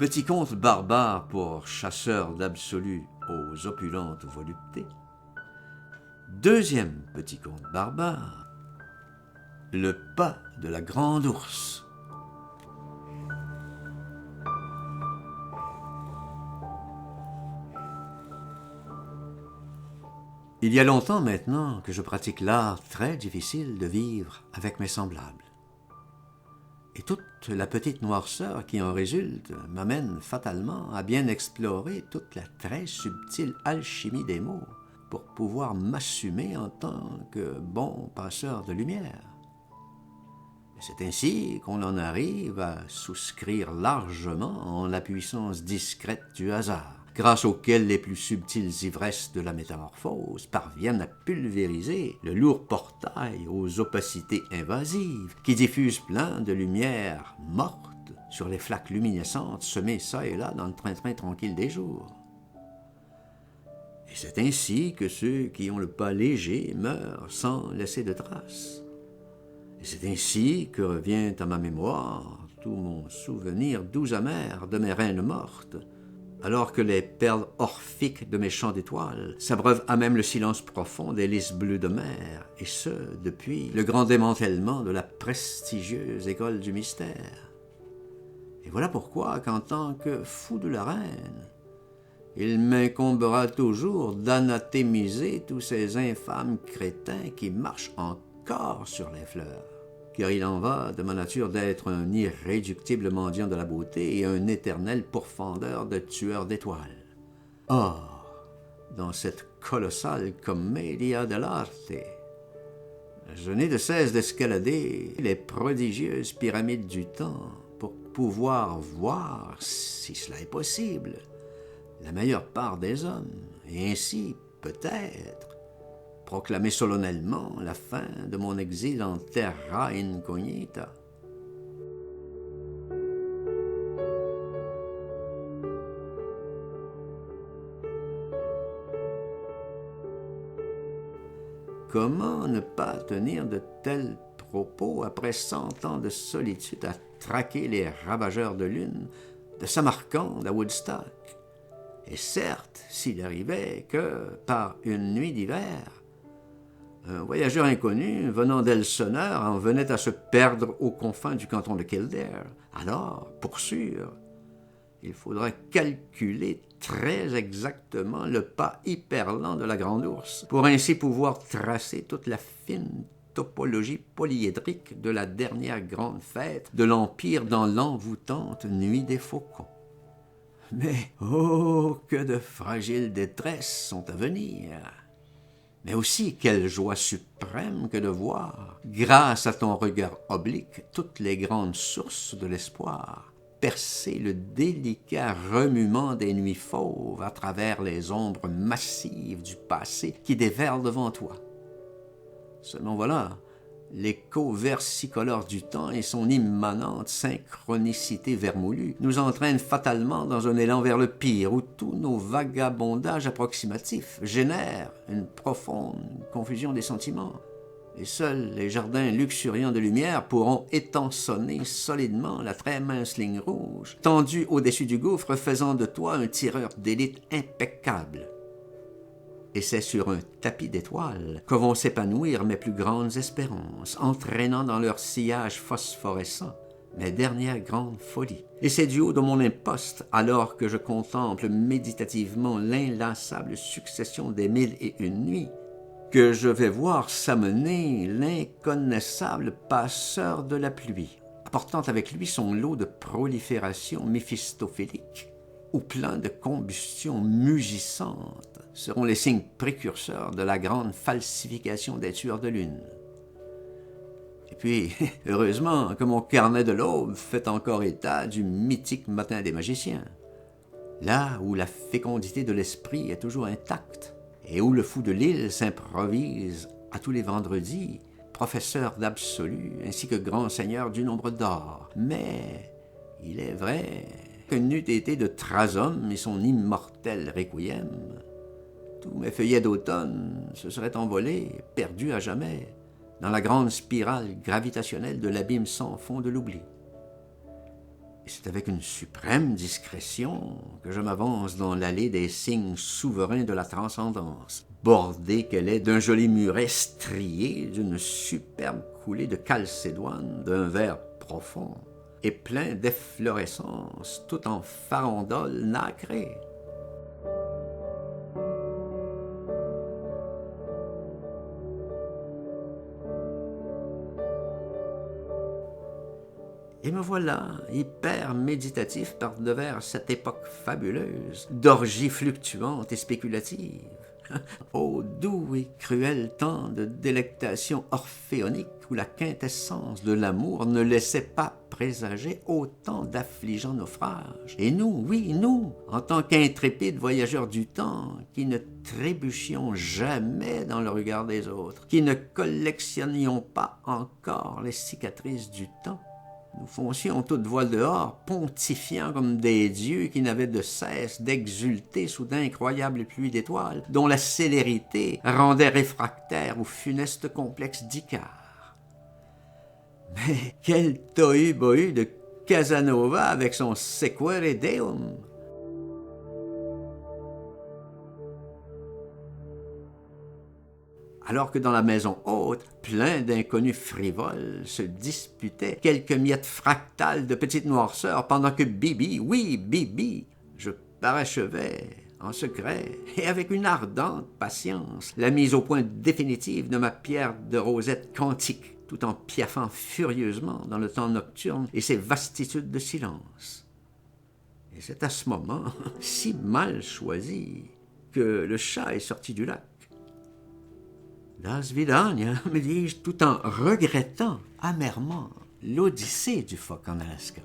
Petit conte barbare pour chasseurs d'absolu aux opulentes voluptés. Deuxième petit conte barbare, le pas de la grande ours. Il y a longtemps maintenant que je pratique l'art très difficile de vivre avec mes semblables. Et toute la petite noirceur qui en résulte m'amène fatalement à bien explorer toute la très subtile alchimie des mots pour pouvoir m'assumer en tant que bon passeur de lumière. Et c'est ainsi qu'on en arrive à souscrire largement en la puissance discrète du hasard, grâce auquel les plus subtiles ivresses de la métamorphose parviennent à pulvériser le lourd portail aux opacités invasives qui diffusent plein de lumière morte sur les flaques luminescentes semées çà et là dans le train-train tranquille des jours. Et c'est ainsi que ceux qui ont le pas léger meurent sans laisser de traces. Et c'est ainsi que revient à ma mémoire tout mon souvenir doux amer de mes reines mortes, alors que les perles orphiques de mes champs d'étoiles s'abreuvent à même le silence profond des lys bleus de mer, et ce, depuis le grand démantèlement de la prestigieuse école du mystère. Et voilà pourquoi, qu'en tant que fou de la reine, il m'incombera toujours d'anathémiser tous ces infâmes crétins qui marchent encore sur les fleurs. Car il en va de ma nature d'être un irréductible mendiant de la beauté et un éternel pourfendeur de tueurs d'étoiles. Or, dans cette colossale commedia dell'arte, je n'ai de cesse d'escalader les prodigieuses pyramides du temps pour pouvoir voir, si cela est possible, la meilleure part des hommes, et ainsi, peut-être, proclamer solennellement la fin de mon exil en terra incognita. Comment ne pas tenir de tels propos après 100 ans de solitude à traquer les ravageurs de lune, de Samarcande à Woodstock? Et certes, s'il arrivait que, par une nuit d'hiver, un voyageur inconnu venant d'Elseneur en venait à se perdre aux confins du canton de Kildare, alors, pour sûr, il faudra calculer très exactement le pas hyperlent de la grande ours, pour ainsi pouvoir tracer toute la fine topologie polyédrique de la dernière grande fête de l'Empire dans l'envoûtante nuit des faucons. Mais, oh, que de fragiles détresses sont à venir! Mais aussi, quelle joie suprême que de voir, grâce à ton regard oblique, toutes les grandes sources de l'espoir, percer le délicat remuement des nuits fauves à travers les ombres massives du passé qui déferlent devant toi. Seulement voilà, l'écho versicolore du temps et son immanente synchronicité vermoulue nous entraînent fatalement dans un élan vers le pire, où tous nos vagabondages approximatifs génèrent une profonde confusion des sentiments. Et seuls les jardins luxuriants de lumière pourront étançonner solidement la très mince ligne rouge, tendue au-dessus du gouffre, faisant de toi un tireur d'élite impeccable. Et c'est sur un tapis d'étoiles que vont s'épanouir mes plus grandes espérances, entraînant dans leur sillage phosphorescent mes dernières grandes folies. Et c'est du haut de mon imposte, alors que je contemple méditativement l'inlassable succession des 1001 nuits, que je vais voir s'amener l'inconnaissable passeur de la pluie, apportant avec lui son lot de prolifération méphistophélique, ou plein de combustion mugissantes seront les signes précurseurs de la grande falsification des tueurs de lune. Et puis, heureusement que mon carnet de l'aube fait encore état du mythique matin des magiciens, là où la fécondité de l'esprit est toujours intacte, et où le fou de l'île s'improvise à tous les vendredis, professeur d'absolu ainsi que grand seigneur du nombre d'or. Mais il est vrai que n'eût été de Trasum et son immortel requiem, tous mes feuillets d'automne se seraient envolés, perdus à jamais, dans la grande spirale gravitationnelle de l'abîme sans fond de l'oubli. C'est avec une suprême discrétion que je m'avance dans l'allée des signes souverains de la transcendance, bordée qu'elle est d'un joli muret strié d'une superbe coulée de calcédoine d'un vert profond et plein d'efflorescences, tout en farandole nacrée. Et me voilà, hyper méditatif par-devers cette époque fabuleuse, d'orgies fluctuantes et spéculatives. Ô doux et cruel temps de délectation orphéonique où la quintessence de l'amour ne laissait pas présager autant d'affligeants naufrages. Et nous, oui, nous, en tant qu'intrépides voyageurs du temps, qui ne trébuchions jamais dans le regard des autres, qui ne collectionnions pas encore les cicatrices du temps, nous foncions toutes voiles dehors, pontifiant comme des dieux qui n'avaient de cesse d'exulter sous d'incroyables pluies d'étoiles, dont la célérité rendait réfractaire au funeste complexe d'Icare. Mais quel tohu-bohu de Casanova avec son Sequere Deum! Alors que dans la maison haute, plein d'inconnus frivoles se disputaient quelques miettes fractales de petite noirceur pendant que Bibi, oui, Bibi, je parachevais en secret et avec une ardente patience la mise au point définitive de ma pierre de rosette quantique, tout en piaffant furieusement dans le temps nocturne et ses vastitudes de silence. Et c'est à ce moment, si mal choisi, que le chat est sorti du lac. Das Vidania, me dis-je, tout en regrettant amèrement l'odyssée du phoque en Alaska.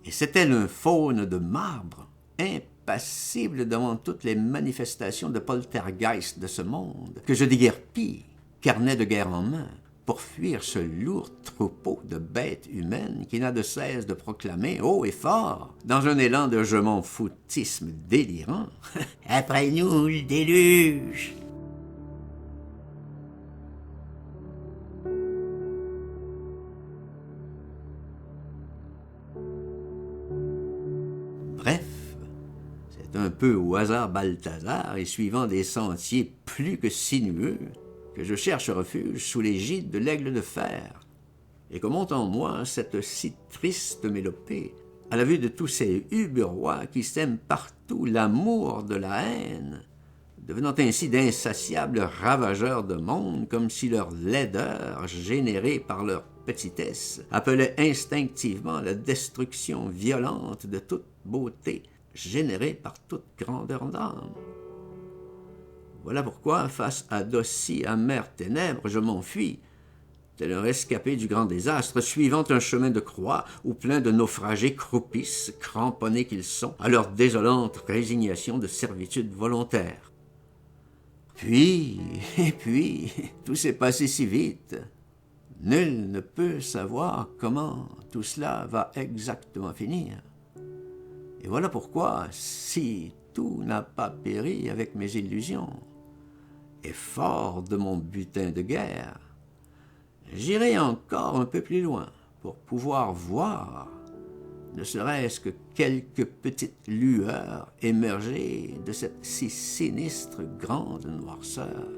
Et c'était un faune de marbre, impassible devant toutes les manifestations de poltergeist de ce monde, que je déguerpis, carnet de guerre en main, pour fuir ce lourd troupeau de bêtes humaines qui n'a de cesse de proclamer haut et fort, dans un élan de je m'en foutisme délirant, « Après nous, le déluge !» Bref, c'est un peu au hasard Balthazar et suivant des sentiers plus que sinueux que je cherche refuge sous les gîtes de l'aigle de fer et que monte en moi cette si triste mélopée à la vue de tous ces huberois qui sèment partout l'amour de la haine, devenant ainsi d'insatiables ravageurs de monde comme si leur laideur générée par leur petitesse appelait instinctivement la destruction violente de toute beauté générée par toute grandeur d'âme. Voilà pourquoi, face à d'aussi amères ténèbres, je m'enfuis, tel un rescapé du grand désastre, suivant un chemin de croix où plein de naufragés croupissent, cramponnés qu'ils sont, à leur désolante résignation de servitude volontaire. Puis, tout s'est passé si vite. Nul ne peut savoir comment tout cela va exactement finir. Et voilà pourquoi, si tout n'a pas péri avec mes illusions, et fort de mon butin de guerre, j'irai encore un peu plus loin pour pouvoir voir, ne serait-ce que quelques petites lueurs émerger de cette si sinistre grande noirceur.